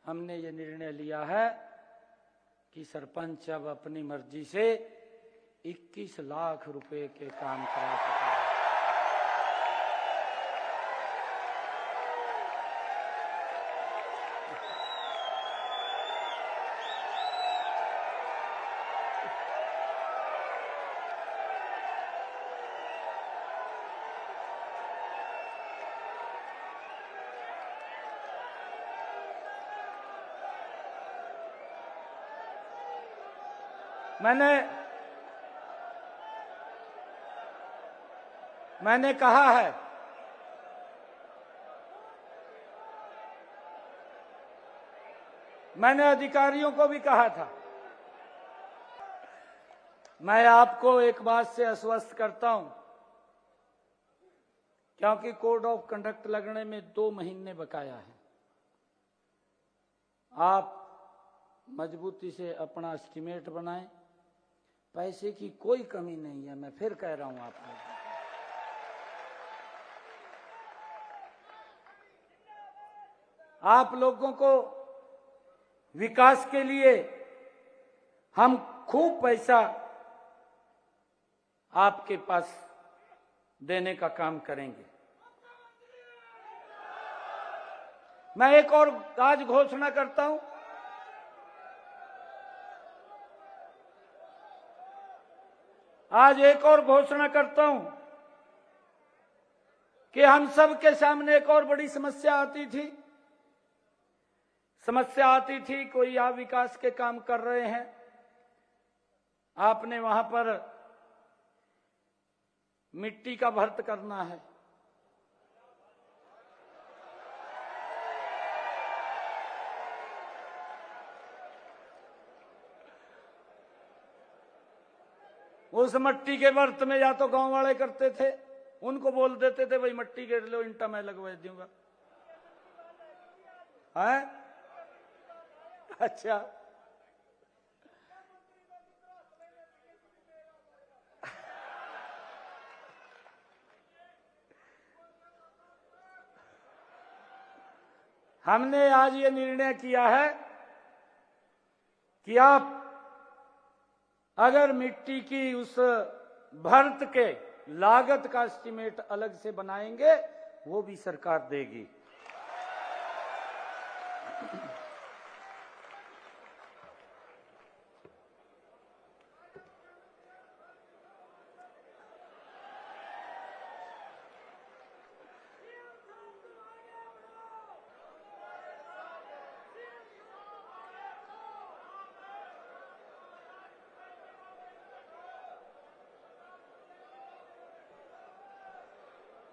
हमने ये निर्णय लिया है कि सरपंच अब अपनी मर्जी से 21 लाख रुपए के काम करा सकता है। मैंने कहा है मैंने अधिकारियों को भी कहा था। मैं आपको एक बात से आश्वस्त करता हूं, क्योंकि कोड ऑफ कंडक्ट लगने में 2 महीने बकाया है। आप मजबूती से अपना एस्टीमेट बनाएं, पैसे की कोई कमी नहीं है। मैं फिर कह रहा हूं आपको, आप लोगों को विकास के लिए हम खूब पैसा आपके पास देने का काम करेंगे। मैं एक और आज घोषणा करता हूं, आज एक और घोषणा करता हूं कि हम सब के सामने एक और बड़ी समस्या आती थी। कोई आप विकास के काम कर रहे हैं, आपने वहां पर मिट्टी का भर्त करना है, उस मिट्टी के भर्त में या तो गांव वाले करते थे, उनको बोल देते थे भाई मिट्टी गिर लो, ईंटा मैं लगवा दूंगा। है अच्छा, हमने आज ये निर्णय किया है कि आप अगर मिट्टी की उस भर्त के लागत का एस्टीमेट अलग से बनाएंगे, वो भी सरकार देगी।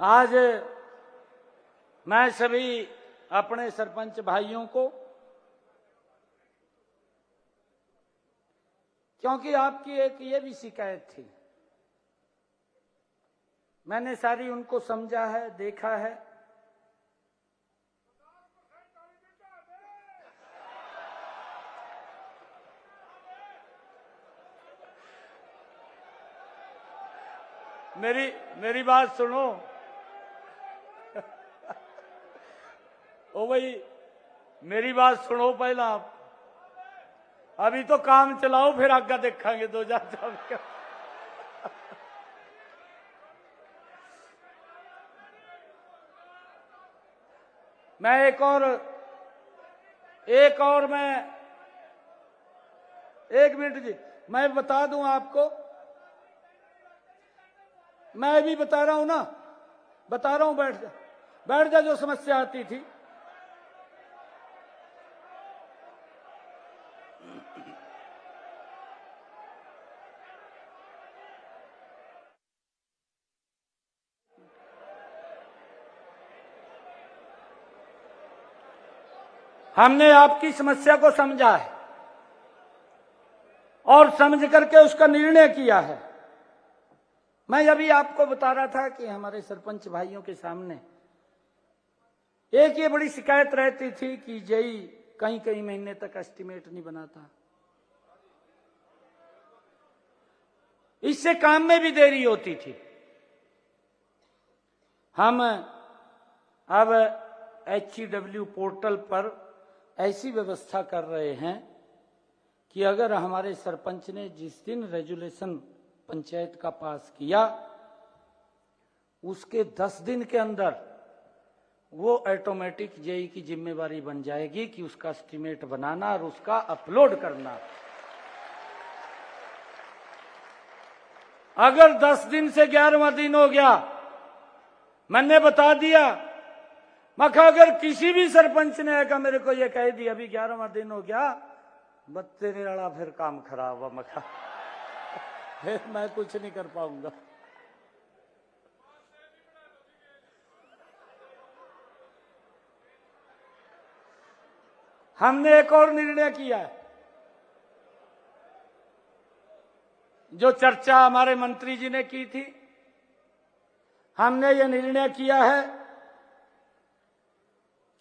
आज मैं सभी अपने सरपंच भाइयों को, क्योंकि आपकी एक ये भी शिकायत थी, मैंने सारी उनको समझा है, देखा है। मेरी बात सुनो। ओ भाई, मेरी बात सुनो पहला आप, अभी तो काम चलाओ, फिर आगे देखेंगे 2024 का। मैं एक और मैं 1 मिनट जी, मैं बता दूं आपको, मैं भी बता रहा हूं ना, बता रहा हूं, बैठ जा। जो समस्या आती थी, हमने आपकी समस्या को समझा है और समझ करके उसका निर्णय किया है। मैं अभी आपको बता रहा था कि हमारे सरपंच भाइयों के सामने एक ये बड़ी शिकायत रहती थी कि जेई कई महीने तक एस्टीमेट नहीं बनाता, इससे काम में भी देरी होती थी। हम अब HEW पोर्टल पर ऐसी व्यवस्था कर रहे हैं कि अगर हमारे सरपंच ने जिस दिन रेजुलेशन पंचायत का पास किया उसके 10 दिन के अंदर वो ऑटोमेटिक जेई की जिम्मेवारी बन जाएगी कि उसका एस्टीमेट बनाना और उसका अपलोड करना। अगर 10 दिन से 11वां दिन हो गया, मैंने बता दिया, मैं कहा अगर किसी भी सरपंच ने कहा मेरे को ये कह दिया अभी 11वां दिन हो गया, बस तेरे वाला फिर काम खराब हुआ, मैं कहा फिर मैं कुछ नहीं कर पाऊंगा। हमने एक और निर्णय किया है, जो चर्चा हमारे मंत्री जी ने की थी। हमने ये निर्णय किया है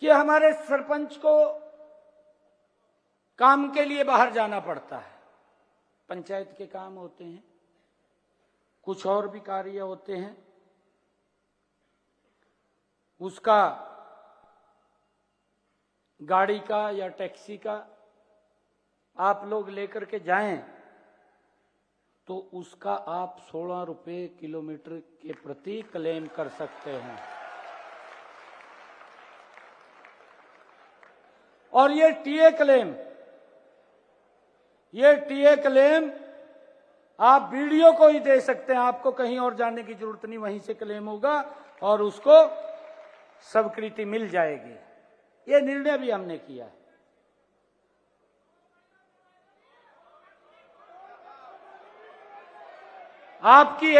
कि हमारे सरपंच को काम के लिए बाहर जाना पड़ता है, पंचायत के काम होते हैं, कुछ और भी कार्य होते हैं, उसका गाड़ी का या टैक्सी का आप लोग लेकर के जाएं तो उसका आप 16 रुपए किलोमीटर के प्रति क्लेम कर सकते हैं। और ये टीए क्लेम आप वीडियो को ही दे सकते हैं, आपको कहीं और जाने की जरूरत नहीं, वहीं से क्लेम होगा और उसको स्वीकृति मिल जाएगी। ये निर्णय भी हमने किया है। आपकी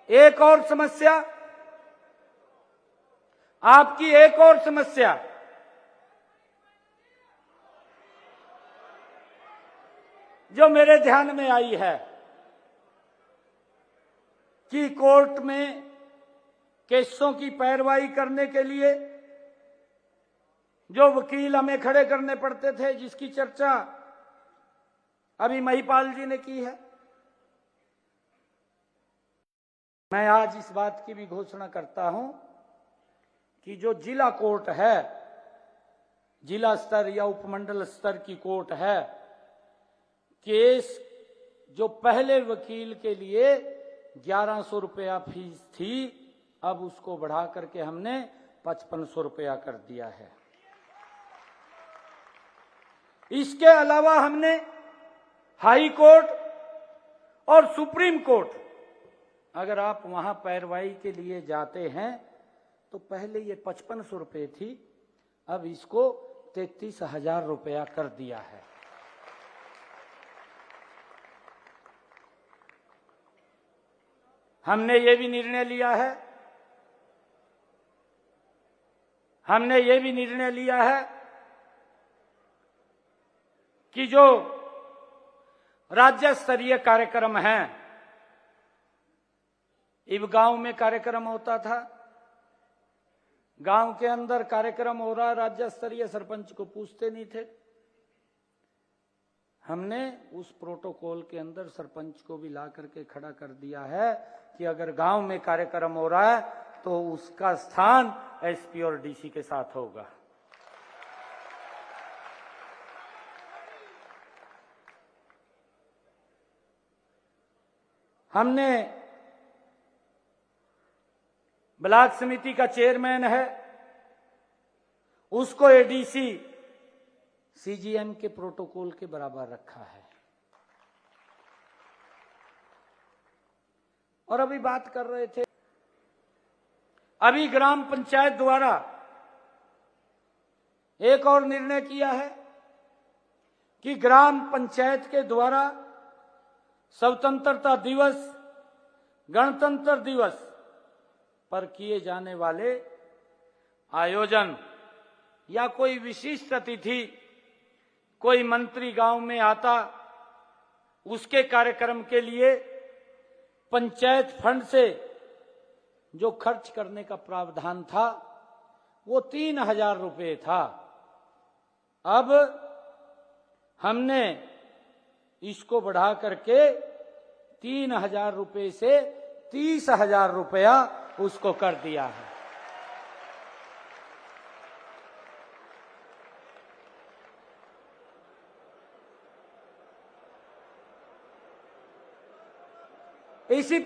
एक और समस्या, आपकी एक और समस्या, जो मेरे ध्यान में आई है कि कोर्ट में केसों की पैरवाई करने के लिए जो वकील हमें खड़े करने पड़ते थे, जिसकी चर्चा अभी महिपाल जी ने की है, मैं आज इस बात की भी घोषणा करता हूं कि जो जिला कोर्ट है, जिला स्तर या उपमंडल स्तर की कोर्ट है, केस जो पहले वकील के लिए 1100 रुपया फीस थी, अब उसको बढ़ा करके हमने 5500 रुपया कर दिया है। इसके अलावा हमने हाई कोर्ट और सुप्रीम कोर्ट, अगर आप वहां पैरवाई के लिए जाते हैं तो पहले ये 5500 रुपये थी, अब इसको 33,000 रुपया कर दिया है। हमने ये भी निर्णय लिया है, कि जो राज्य स्तरीय कार्यक्रम हैं, इब गांव में कार्यक्रम होता था, गांव के अंदर कार्यक्रम हो रहा, राज्य स्तरीय सरपंच को पूछते नहीं थे। हमने उस प्रोटोकॉल के अंदर सरपंच को भी ला करके खड़ा कर दिया है कि अगर गांव में कार्यक्रम हो रहा है तो उसका स्थान एसपी और डीसी के साथ होगा। हमने ब्लॉक समिति का चेयरमैन है, उसको एडीसी सीजीएम के प्रोटोकॉल के बराबर रखा है। और अभी बात कर रहे थे, अभी ग्राम पंचायत द्वारा एक और निर्णय किया है कि ग्राम पंचायत के द्वारा स्वतंत्रता दिवस, गणतंत्र दिवस पर किए जाने वाले आयोजन या कोई विशिष्ट अतिथि, कोई मंत्री गांव में आता, उसके कार्यक्रम के लिए पंचायत फंड से जो खर्च करने का प्रावधान था वो 3000 रुपये था। अब हमने इसको बढ़ा करके 3000 रुपये से 30,000 रुपया उसको कर दिया है। इसी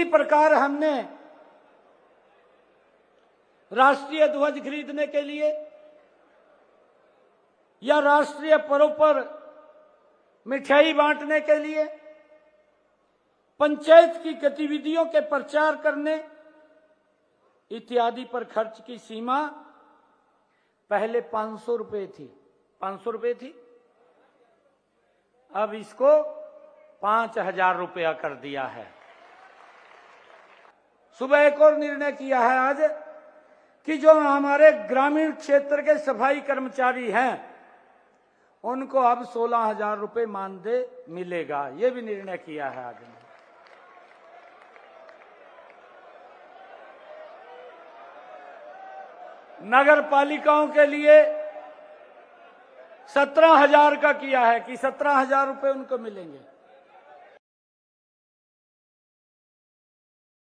प्रकार हमने राष्ट्रीय ध्वज खरीदने के लिए या राष्ट्रीय पर्व पर मिठाई बांटने के लिए, पंचायत की गतिविधियों के प्रचार करने इत्यादि पर खर्च की सीमा पहले 500 रुपए थी, 500 रुपए थी, अब इसको 5000 रुपया कर दिया है। सुबह एक और निर्णय किया है आज कि जो हमारे ग्रामीण क्षेत्र के सफाई कर्मचारी हैं उनको अब 16,000 रुपये मानदेय मिलेगा, ये भी निर्णय किया है आज ने। नगर पालिकाओं के लिए 17,000 का किया है कि 17,000 रुपये उनको मिलेंगे।